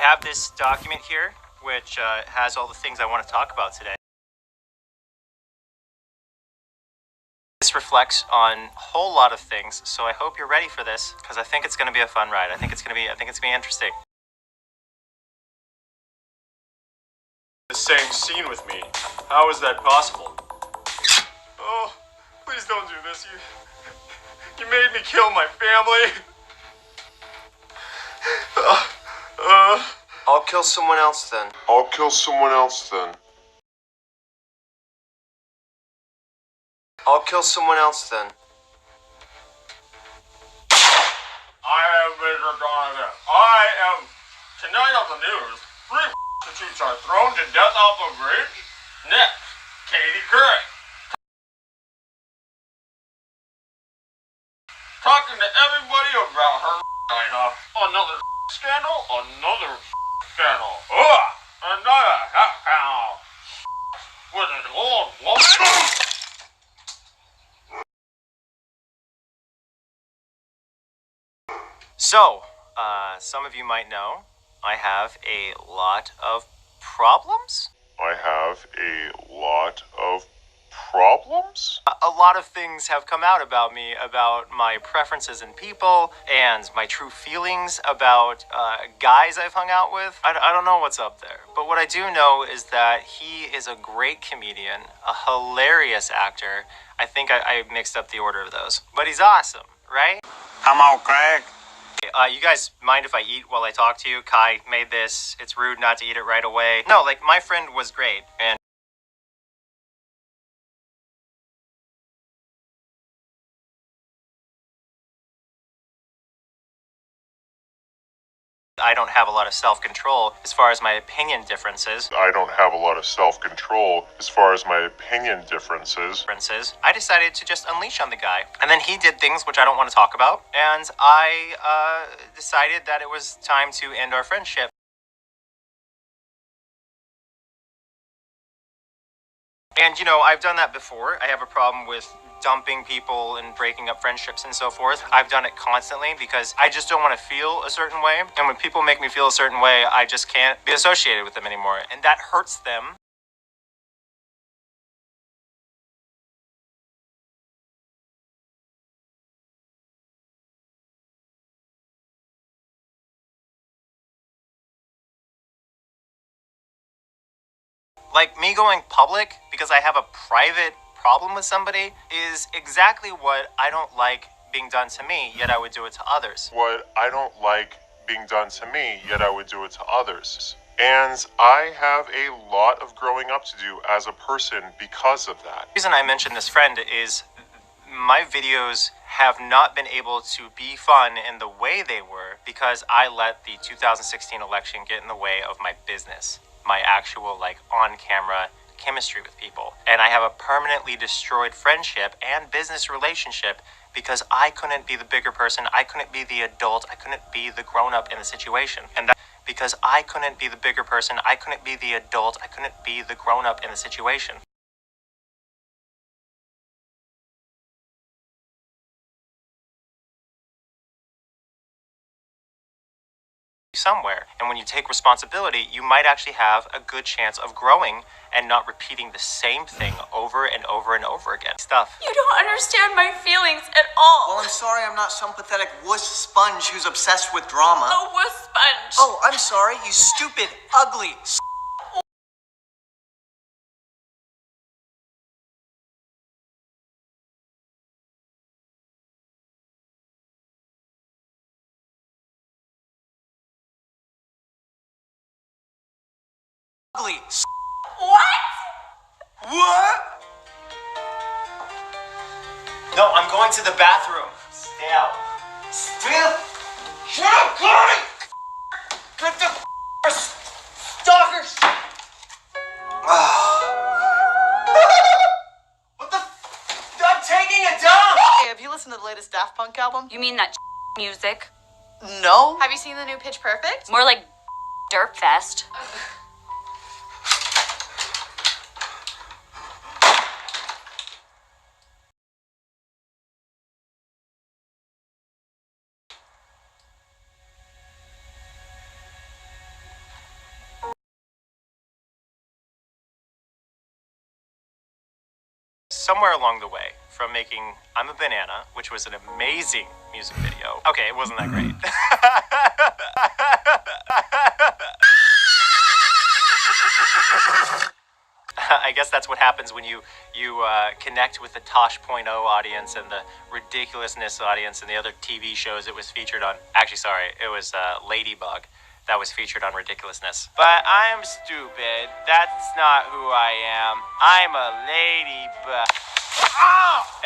I have this document here, which has all the things I want to talk about today. This reflects on a whole lot of things, so I hope you're ready for this, because I think it's going to be a fun ride. I think it's going to be interesting. The same scene with me. How is that possible? Oh, please don't do this. You made me kill my family. I'll kill someone else then. I'll kill someone else then. I'll kill someone else then. I am Mr. Donovan. I am... Tonight on the news, 3 prostitutes are thrown to death off a bridge. Next, Katie Couric. Talking to everybody about her night. Another scandal, another scandal. Another half-pound with an old woman. So, some of you might know, I have a lot of problems. I have a lot of problems? A lot of things have come out about me, about my preferences in people, and my true feelings about guys I've hung out with. I don't know what's up there, but what I do know is that he is a great comedian, a hilarious actor. I think I mixed up the order of those, but he's awesome, right? Come on, Craig. You guys mind if I eat while I talk to you? Kai made this. It's rude not to eat it right away. No, like, my friend was great, and I don't have a lot of self-control as far as my opinion differences. I don't have a lot of self-control as far as my opinion differences. I decided to just unleash on the guy. And then he did things which I don't want to talk about. And I decided that it was time to end our friendship. And, you know, I've done that before. I have a problem with dumping people and breaking up friendships and so forth. I've done it constantly because I just don't want to feel a certain way. And when people make me feel a certain way, I just can't be associated with them anymore. And that hurts them. Like, me going public because I have a private problem with somebody is exactly what I don't like being done to me, yet I would do it to others. What I don't like being done to me, yet I would do it to others. And I have a lot of growing up to do as a person because of that. The reason I mentioned this friend is my videos have not been able to be fun in the way they were because I let the 2016 election get in the way of my business, my actual, like, on-camera chemistry with people. And I have a permanently destroyed friendship and business relationship because I couldn't be the bigger person, I couldn't be the adult, I couldn't be the grown-up in the situation. And that because I couldn't be the bigger person, I couldn't be the adult, I couldn't be the grown-up in the situation. Somewhere. And when you take responsibility, you might actually have a good chance of growing and not repeating the same thing over and over and over again. You don't understand my feelings at all. Well, I'm sorry I'm not some pathetic wuss sponge who's obsessed with drama. A wuss sponge. Oh, I'm sorry, you stupid, ugly, ugly. What? What? No, I'm going to the bathroom. Stay out. Still? Shut up, Corey! Get the stalkers! What the I'm taking a dump! Hey, have you listened to the latest Daft Punk album? You mean that music? No. Have you seen the new Pitch Perfect? More like Derp Fest. somewhere along the way, from making I'm a Banana, which was an amazing music video. Okay, it wasn't that great. I guess that's what happens when you connect with the Tosh.0 audience and the ridiculousness audience and the other TV shows it was featured on. Actually, sorry, it was Ladybug that was featured on ridiculousness. But I'm stupid. That's not who I am. I'm a ladybug. Oh!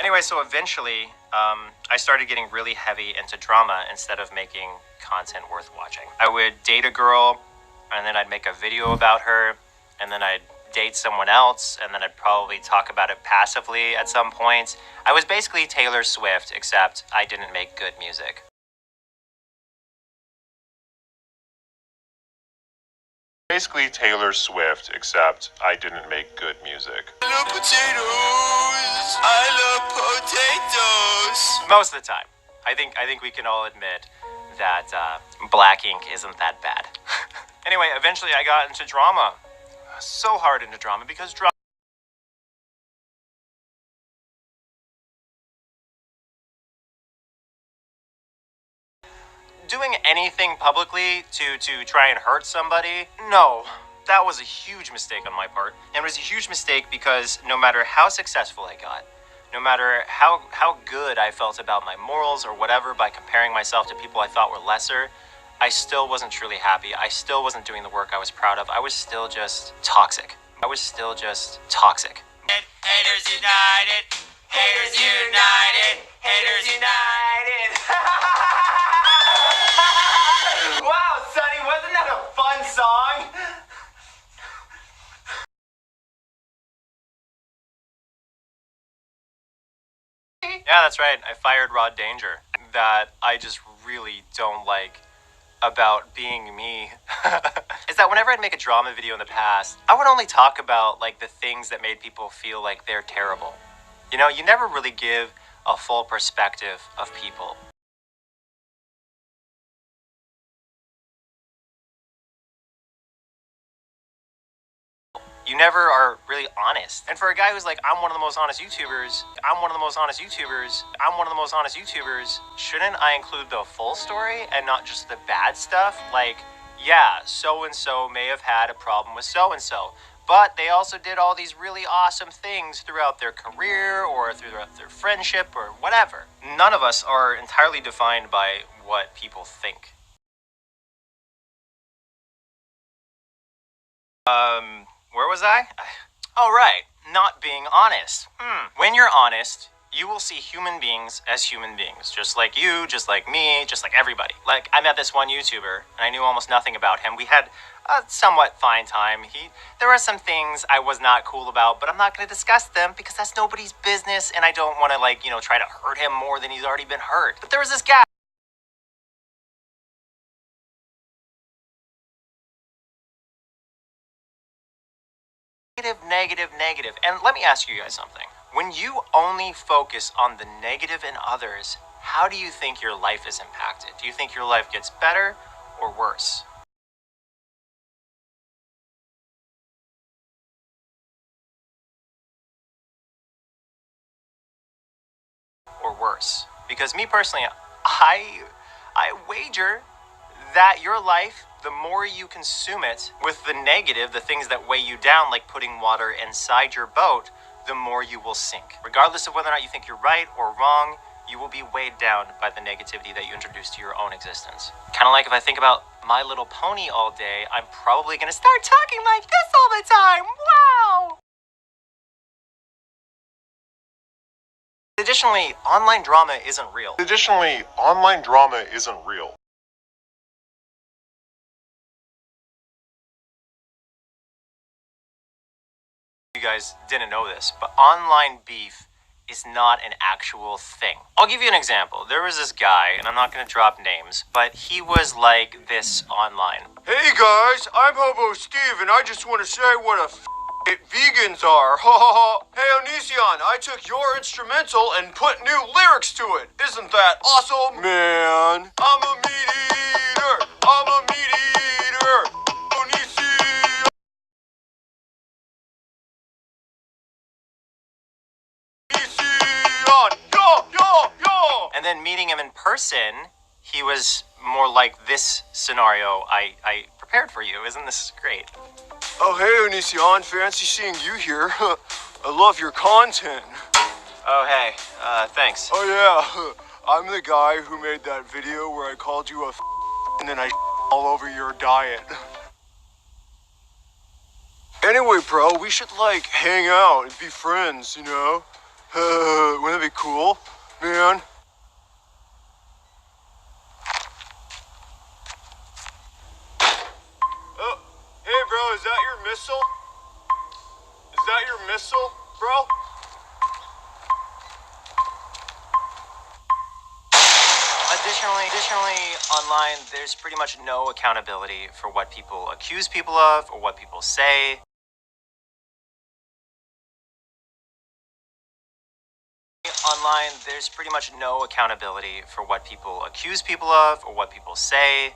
Anyway, so eventually, I started getting really heavy into drama instead of making content worth watching. I would date a girl, and then I'd make a video about her, and then I'd date someone else, and then I'd probably talk about it passively at some point. I was basically Taylor Swift, except I didn't make good music. Basically Taylor Swift, except I didn't make good music. I love potatoes. I love potatoes. Most of the time. I think we can all admit that black ink isn't that bad. Anyway, eventually I got into drama. So hard into drama because drama. Doing anything publicly to try and hurt somebody? No. That was a huge mistake on my part. And it was a huge mistake because no matter how successful I got, no matter how good I felt about my morals or whatever by comparing myself to people I thought were lesser, I still wasn't truly happy. I still wasn't doing the work I was proud of. I was still just toxic. I was still just toxic. Haters united. Haters united. Haters united. Wow, Sonny, wasn't that a fun song? Yeah, that's right. I fired Rod Danger. That I just really don't like about being me is that whenever I'd make a drama video in the past, I would only talk about like the things that made people feel like they're terrible. You know, you never really give a full perspective of people. You never are really honest. And for a guy who's like, I'm one of the most honest YouTubers, shouldn't I include the full story and not just the bad stuff? Like, yeah, so-and-so may have had a problem with so-and-so, but they also did all these really awesome things throughout their career or throughout their friendship or whatever. None of us are entirely defined by what people think. Where was I? Oh, right. Not being honest. When you're honest, you will see human beings as human beings. Just like you, just like me, just like everybody. Like, I met this one YouTuber, and I knew almost nothing about him. We had a somewhat fine time. There were some things I was not cool about, but I'm not going to discuss them because that's nobody's business, and I don't want to, like, you know, try to hurt him more than he's already been hurt. But there was this guy. Negative. And let me ask you guys something. When you only focus on the negative in others, how do you think your life is impacted? Do you think your life gets better or worse? Or worse? Because me personally, I wager that your life, the more you consume it with the negative, the things that weigh you down, like putting water inside your boat, the more you will sink. Regardless of whether or not you think you're right or wrong, you will be weighed down by the negativity that you introduce to your own existence. Kind of like if I think about My Little Pony all day, I'm probably going to start talking like this all the time. Wow! Additionally, online drama isn't real. You guys didn't know this, but online beef is not an actual thing. I'll give you an example. There was this guy, and I'm not going to drop names, but he was like this online. Hey guys, I'm Hobo Steve, and I just want to say what a vegans are. Hey Onision, I took your instrumental and put new lyrics to it. Isn't that awesome? Man, I'm a meat eater. I'm a meat eater. meeting him in person, he was more like this scenario I prepared for you. Isn't this great? Oh, hey, Onision. Fancy seeing you here. I love your content. Oh, hey. Thanks. Oh, yeah. I'm the guy who made that video where I called you a and then I all over your diet. Anyway, bro, we should, like, hang out and be friends, you know? Wouldn't that be cool, man? Oh, hey, bro, is that your missile? Is that your missile, bro? Additionally, online, there's pretty much no accountability for what people accuse people of or what people say. Online, there's pretty much no accountability for what people accuse people of or what people say.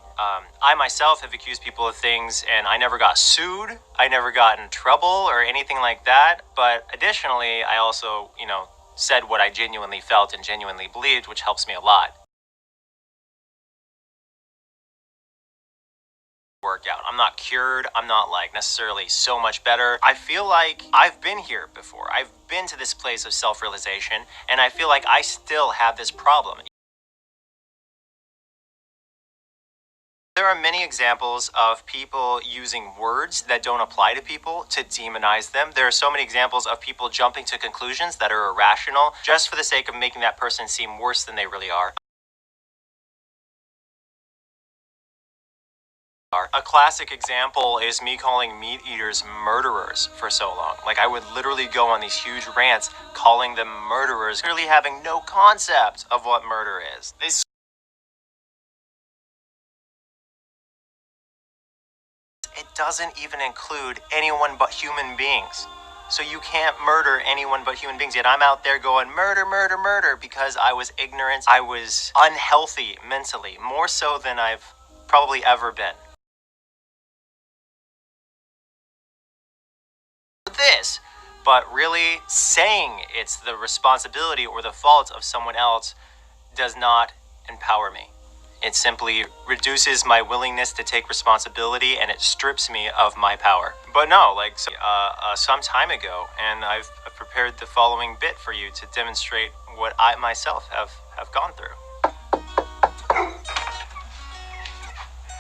I myself have accused people of things and I never got sued. I never got in trouble or anything like that. But additionally, I also, said what I genuinely felt and genuinely believed, which helps me a lot. Workout. I'm not cured. I'm not like necessarily so much better. I feel like I've been here before. I've been to this place of self-realization, and I feel like I still have this problem. There are many examples of people using words that don't apply to people to demonize them. There are so many examples of people jumping to conclusions that are irrational just for the sake of making that person seem worse than they really are. A classic example is me calling meat eaters murderers for so long. Like, I would literally go on these huge rants calling them murderers, clearly having no concept of what murder is. It doesn't even include anyone but human beings. So you can't murder anyone but human beings. Yet I'm out there going murder, murder, murder because I was ignorant. I was unhealthy mentally, more so than I've probably ever been. This, but really saying it's the responsibility or the fault of someone else does not empower me. It simply reduces my willingness to take responsibility and it strips me of my power. But no, like some time ago, and I've prepared the following bit for you to demonstrate what I myself have gone through.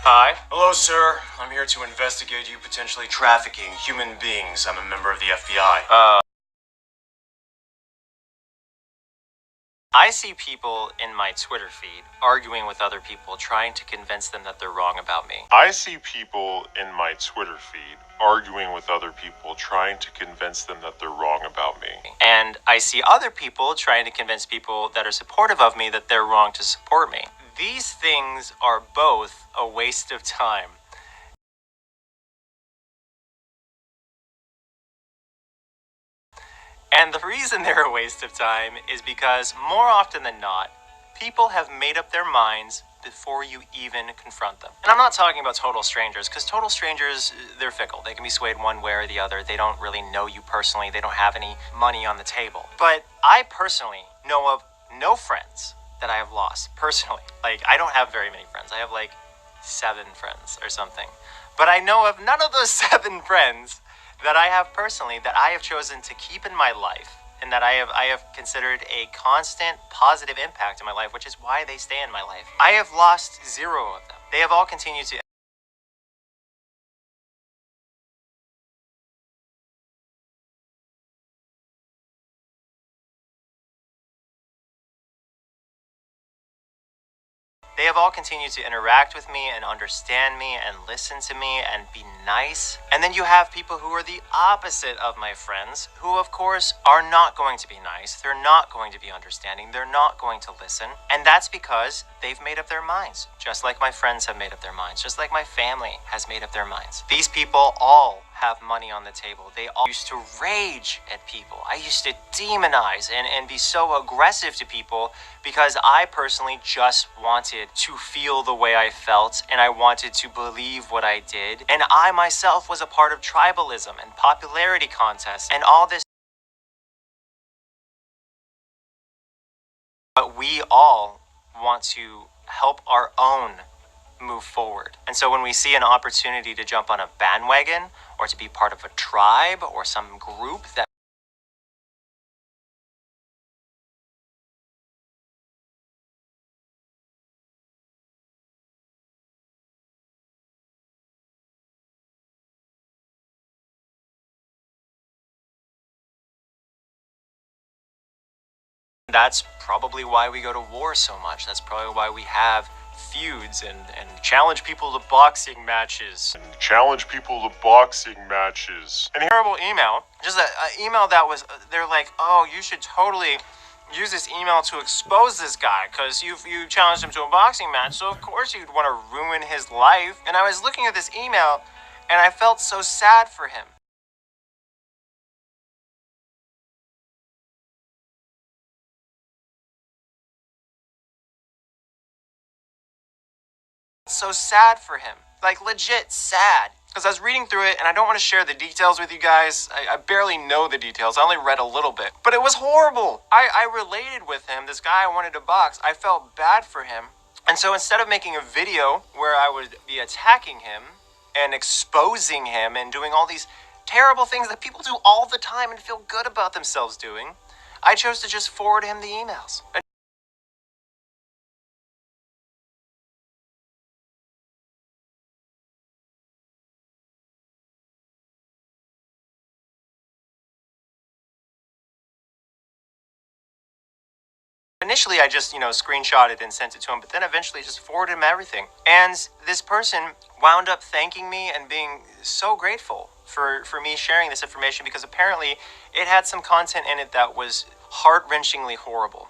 Hi. Hello, sir. I'm here to investigate you potentially trafficking human beings. I'm a member of the FBI. I see people in my Twitter feed arguing with other people, trying to convince them that they're wrong about me. I see people in my Twitter feed arguing with other people, trying to convince them that they're wrong about me. And I see other people trying to convince people that are supportive of me that they're wrong to support me. These things are both a waste of time. And the reason they're a waste of time is because more often than not, people have made up their minds before you even confront them. And I'm not talking about total strangers, because total strangers, they're fickle. They can be swayed one way or the other. They don't really know you personally. They don't have any money on the table. But I personally know of no friends that I have lost, personally. Like, I don't have very many friends. I have like 7 friends or something. But I know of none of those 7 friends that I have personally that I have chosen to keep in my life and that I have considered a constant positive impact in my life, which is why they stay in my life. I have lost 0 of them. They have all continued to They have all continued to interact with me and understand me and listen to me and be nice. And then you have people who are the opposite of my friends, who of course are not going to be nice. They're not going to be understanding. They're not going to listen. And that's because they've made up their minds, just like my friends have made up their minds, just like my family has made up their minds. These people all have money on the table. They all used to rage at people. I used to demonize and be so aggressive to people because I personally just wanted to feel the way I felt and I wanted to believe what I did. And I myself was a part of tribalism and popularity contests and all this. But we all want to help our own move forward. And so when we see an opportunity to jump on a bandwagon or to be part of a tribe or some group that that's probably why we go to war so much. That's probably why we have feuds and challenge people to boxing matches. Challenge people to boxing matches. An terrible email, just an email that was, they're like, oh, you should totally use this email to expose this guy because you challenged him to a boxing match, so of course you'd want to ruin his life. And I was looking at this email and I felt so sad for him. So sad for him, like legit sad, because I was reading through it and I don't want to share the details with you guys. I barely know the details. I only read a little bit, but it was horrible. I related with him, this guy I wanted to box. I felt bad for him. And so instead of making a video where I would be attacking him and exposing him and doing all these terrible things that people do all the time and feel good about themselves doing, I chose to just forward him the emails. Initially, I just, screenshotted and sent it to him, but then eventually just forwarded him everything. And this person wound up thanking me and being so grateful for me sharing this information because apparently it had some content in it that was heart-wrenchingly horrible.